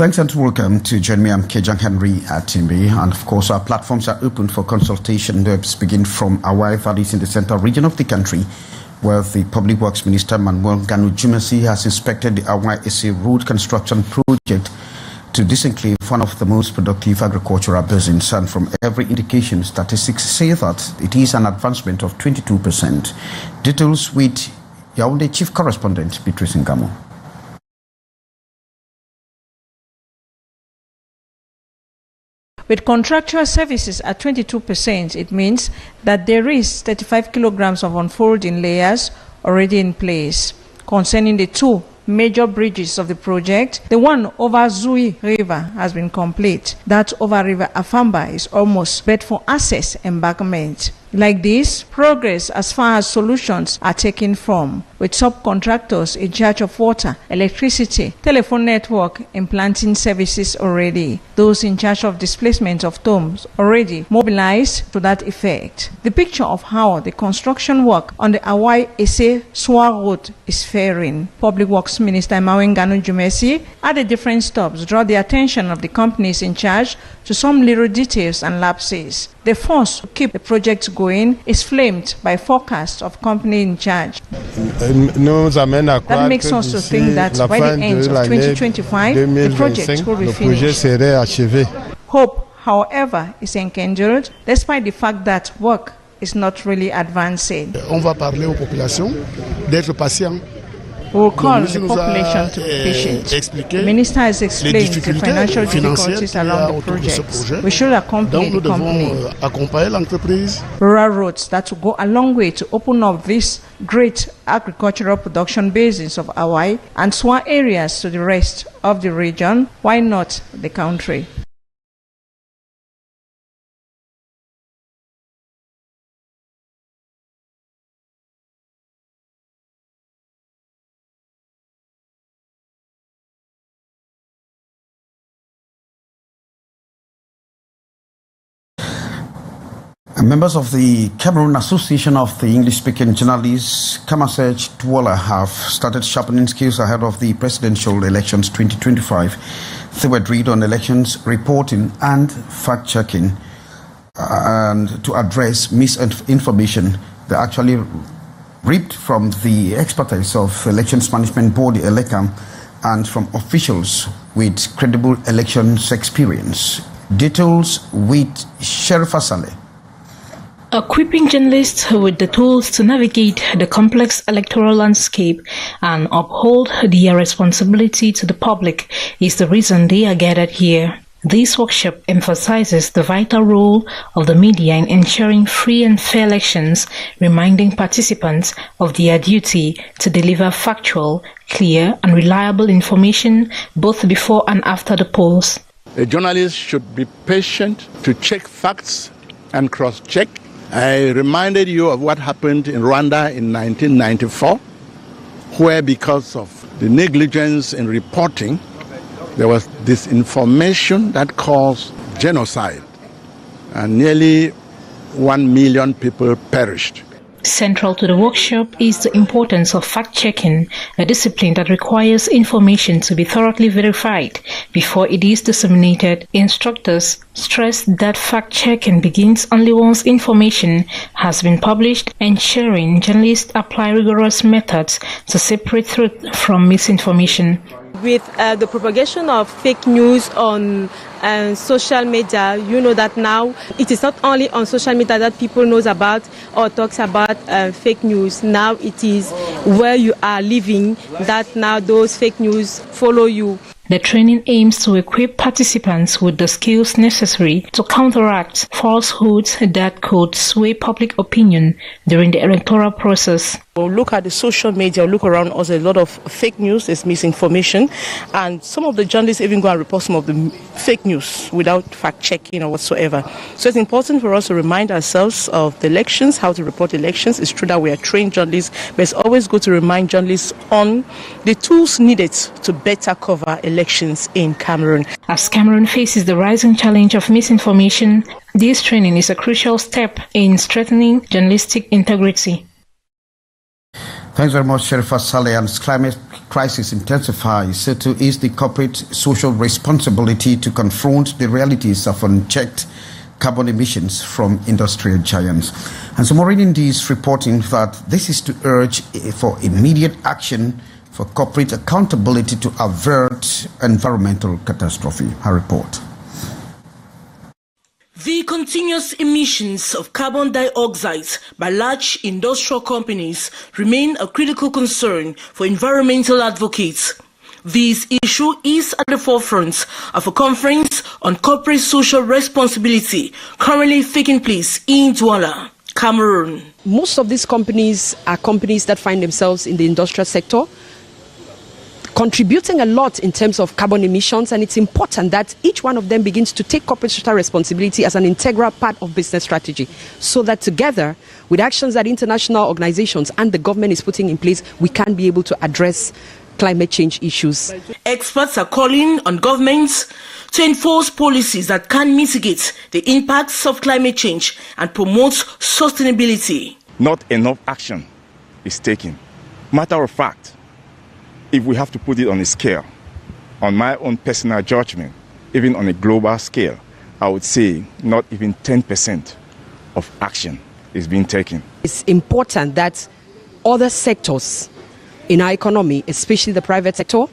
Thanks and welcome to join me. I'm Kejang Henry at Timbi, and of course our platforms are open for consultation. Let's begin from Awai, that is in the central region of the country, where the Public Works Minister Manuel Ganu Jumesi has inspected the Awai SA road construction project to disenclave one of the most productive agricultural basins, and from every indication, statistics say that it is an advancement of 22%. Details with Yaoundé Chief Correspondent Beatrice Ngamo. With contractual services at 22%, it means that there is 35 kilograms of unfolding layers already in place. Concerning the two major bridges of the project, the one over Zui River has been complete. That over River Afamba is almost but for access embankment. Like this, progress as far as solutions are taken from, with subcontractors in charge of water, electricity, telephone network, implanting services already. Those in charge of displacement of tombs already mobilized to that effect. The picture of how the construction work on the Awai SA Swa Road is faring. Public Works Minister Manuel Ganu Jumesi at the different stops draw the attention of the companies in charge to some little details and lapses. The force to keep the project going is flamed by forecasts of company in charge. That makes us to think that by the end of 2025, the project will be finished. Hope, however, is enkindled despite the fact that work is not really advancing. On va parler aux populations d'être patients. We will call the population to be patient. The Minister has explained the financial difficulties around the project. We should accompany the company. Rural roads that will go a long way to open up these great agricultural production basins of Awai and Swa areas to the rest of the region. Why not the country? Members of the Cameroon Association of the English-speaking journalists, Kamasej Tuola, have started sharpening skills ahead of the presidential elections 2025. They were drilled on elections reporting and fact-checking, and to address misinformation. They actually reaped from the expertise of Elections Management Board, ELECAM, and from officials with credible elections experience. Details with Sherifa Saleh. Equipping journalists with the tools to navigate the complex electoral landscape and uphold their responsibility to the public is the reason they are gathered here. This workshop emphasizes the vital role of the media in ensuring free and fair elections, reminding participants of their duty to deliver factual, clear, and reliable information both before and after the polls. A journalist should be patient to check facts and cross-check. I reminded you of what happened in Rwanda in 1994, where because of the negligence in reporting, there was disinformation that caused genocide, and nearly 1 million people perished. Central to the workshop is the importance of fact-checking, a discipline that requires information to be thoroughly verified before it is disseminated. Instructors stress that fact-checking begins only once information has been published, ensuring journalists apply rigorous methods to separate truth from misinformation. With the propagation of fake news on social media, you know that now it is not only on social media that people knows about or talks about fake news. Now it is where you are living that now those fake news follow you. The training aims to equip participants with the skills necessary to counteract falsehoods that could sway public opinion during the electoral process. We'll look at the social media, look around us, a lot of fake news, there's misinformation, and some of the journalists even go and report some of the fake news without fact-checking or whatsoever. So it's important for us to remind ourselves of the elections, how to report elections. It's true that we are trained journalists, but it's always good to remind journalists on the tools needed to better cover elections in Cameroon. As Cameroon faces the rising challenge of misinformation, this training is a crucial step in strengthening journalistic integrity. Thanks very much, Sherifa Saleh. And as climate crisis intensifies, so too is the corporate social responsibility to confront the realities of unchecked carbon emissions from industrial giants. And so Maureen is reporting that this is to urge for immediate action for corporate accountability to avert environmental catastrophe. Her report. The continuous emissions of carbon dioxide by large industrial companies remain a critical concern for environmental advocates. This issue is at the forefront of a conference on corporate social responsibility currently taking place in Douala, Cameroon. Most of these companies are companies that find themselves in the industrial sector, contributing a lot in terms of carbon emissions, and it's important that each one of them begins to take corporate social responsibility as an integral part of business strategy, so that together with actions that international organizations and the government is putting in place, we can be able to address climate change issues. Experts are calling on governments to enforce policies that can mitigate the impacts of climate change and promote sustainability. Not enough action is taken. Matter of fact, if we have to put it on a scale, on my own personal judgment, even on a global scale, I would say not even 10% of action is being taken. It's important that other sectors in our economy, especially the private sector,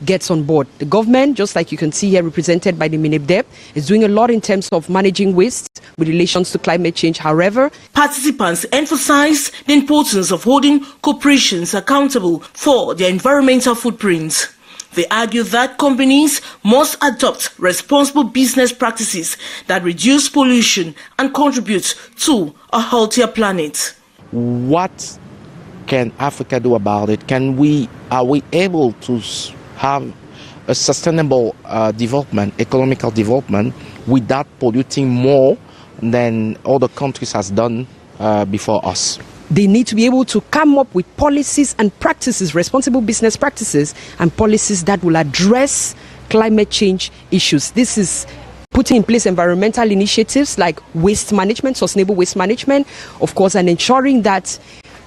gets on board. The government, just like you can see here represented by the MINEBDEP, is doing a lot in terms of managing waste with relations to climate change. However, participants emphasize the importance of holding corporations accountable for their environmental footprints. They argue that companies must adopt responsible business practices that reduce pollution and contribute to a healthier planet. What can Africa do about it? Are we able to have a sustainable development, economical development, without polluting more than other countries has done before us? They need to be able to come up with policies and practices, responsible business practices and policies that will address climate change issues. This is putting in place environmental initiatives like waste management, sustainable waste management, of course, and ensuring that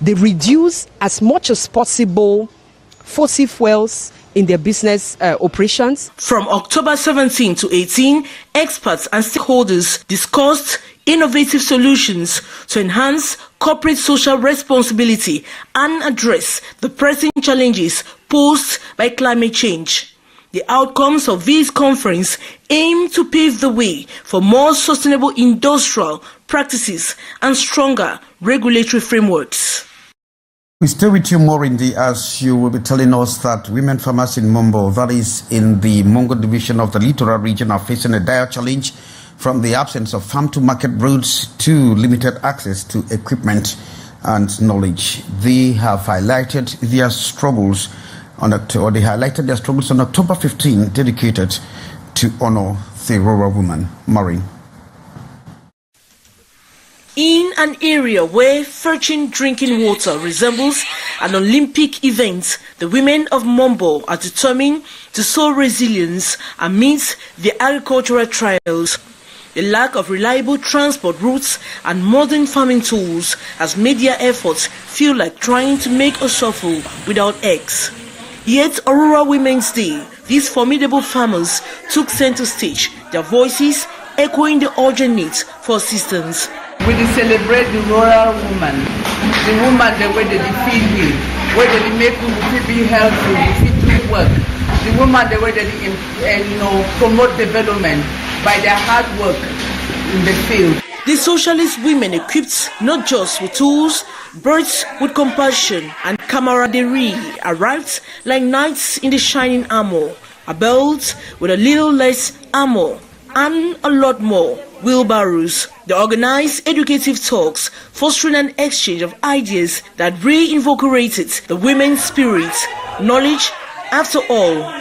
they reduce as much as possible fossil fuels in their business operations. From October 17 to 18, experts and stakeholders discussed innovative solutions to enhance corporate social responsibility and address the pressing challenges posed by climate change. The outcomes of this conference aim to pave the way for more sustainable industrial practices and stronger regulatory frameworks. We stay with you, Morindi, as you will be telling us that women farmers in Mombo, that is in the Mongo division of the littoral region, are facing a dire challenge from the absence of farm-to-market routes to limited access to equipment and knowledge. They have highlighted their struggles on October 15, dedicated to honor the rural woman. Maureen. In an area where fetching drinking water resembles an Olympic event, the women of Mombo are determined to show resilience amidst the agricultural trials. The lack of reliable transport routes and modern farming tools has made their efforts feel like trying to make a shuffle without eggs. Yet on Rural Women's Day, these formidable farmers took center stage, their voices echoing the urgent need for assistance. We celebrate the rural woman, the woman the way they feed we, where they make we be healthy, we fit work. The woman the way they promote development by their hard work in the field. The socialist women equipped not just with tools, but with compassion and camaraderie arrived like knights in the shining armor, a belt with a little less armor, and a lot more wheelbarrows. They organized educative talks, fostering an exchange of ideas that reinvigorated the women's spirit. Knowledge, after all,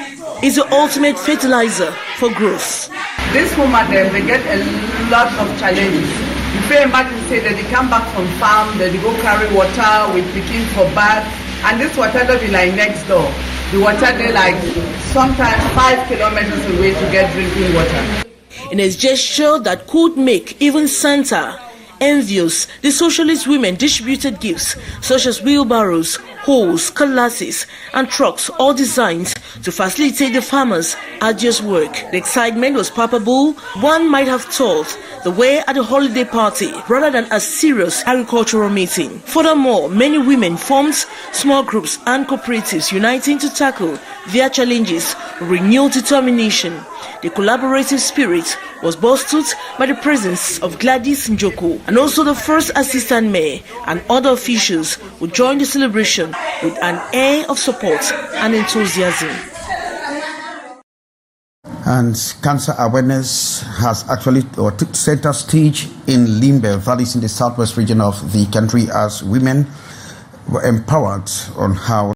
is the ultimate fertilizer for growth. This woman, they get a lot of challenges. You can imagine say that they come back from farm, that they go carry water with picking for bath, and this water will be like next door. The water they like sometimes 5 kilometers away to get drinking water. In a gesture that could make even Santa envious, the socialist women distributed gifts such as wheelbarrows, hoes, cutlasses, and trucks, all designed to facilitate the farmers' arduous work. The excitement was palpable. One might have thought the way at a holiday party rather than a serious agricultural meeting. Furthermore, many women formed small groups and cooperatives uniting to tackle their challenges with renewed determination. The collaborative spirit was bolstered by the presence of Gladys Njoko and also the first assistant mayor and other officials who joined the celebration with an air of support and enthusiasm. And cancer awareness has actually took center stage in Limbe, that is in the southwest region of the country, as women were empowered on how